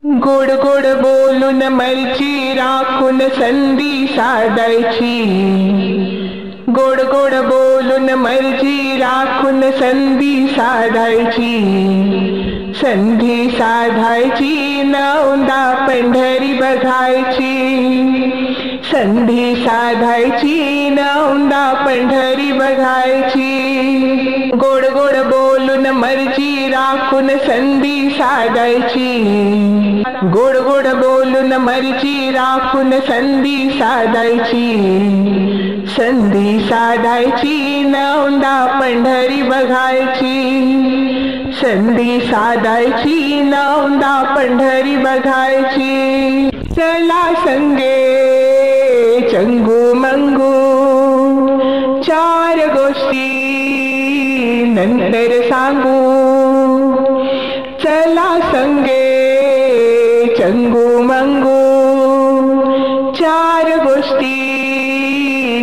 गोड गोड बोलून मर्जी राखून संधी साधायची। गोड गोड बोलून मर्जी राखून संधी साधायची। संधी साधायची नौंदा पंढरी बघायची। संधी साधायची नौंदा पंढरी बघायची। गोड गोड बोलून मर्जी राखून संधी साधायची। गोड गोड बोलून मर्जी राखून संधी साधायची। संधी साधायची नौंदा पंढरी बघायची। संधी साधायची नौंदा पंढरी बघायची। चला संगे चंगू मंगू चार गोष्टी नंतर सांगू। चला संगे चंगू मंगू चार गोष्टी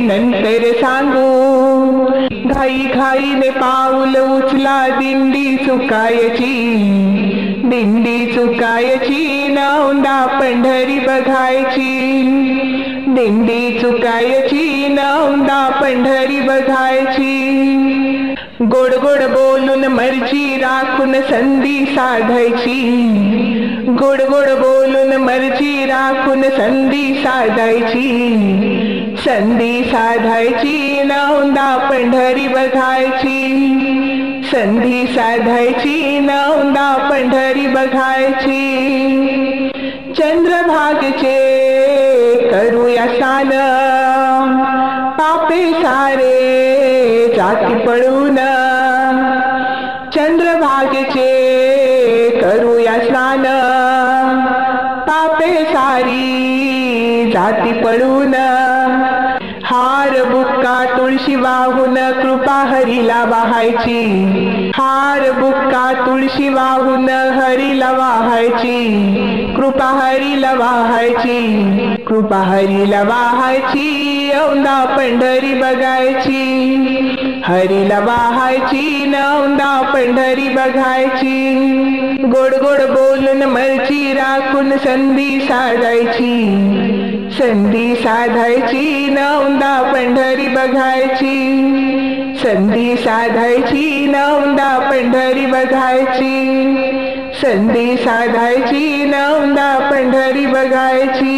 नंतर सांगू। घाई घाईने पाऊल उचला दिंडी चुकायची। दिंडी चुकायची नौंदा पंढरी बघायची। दिंडी चुकायची नौंदा पंढरी बघायची। गोड गोड बोलून मर्जी राखून संधी साधायची। गोड गोड बोलून मर्जी राखून संधी साधायची। संधी साधायची नौंदा पंढरी बघायची। संधी साधायची नौंदा पंढरी बघायची। चंद्रभागेचे करूया स्नान पापे सारे जाती पळून। चंद्रभागेचे करूया स्नान पापे सारी जाती पळून। हार बुक्का तुळशी वाहून कृपा हरीला वाहायची। हार बुक्का तुळशी वाहून हरीला वाहायची। कृपा हरीला वाहायची। कृपा हरीला वाहायची औंदा पंढरी बघायची। हरीला वाहायची नौंदा पंढरी बघायची। गोड गोड बोलून मर्जी राखून संधी साधायची। संधी साधायची नौंदा पंढरी बघायची। संधी साधायची नौंदा पंढरी बघायची। संधी साधायची नौंदा पंढरी बघायची।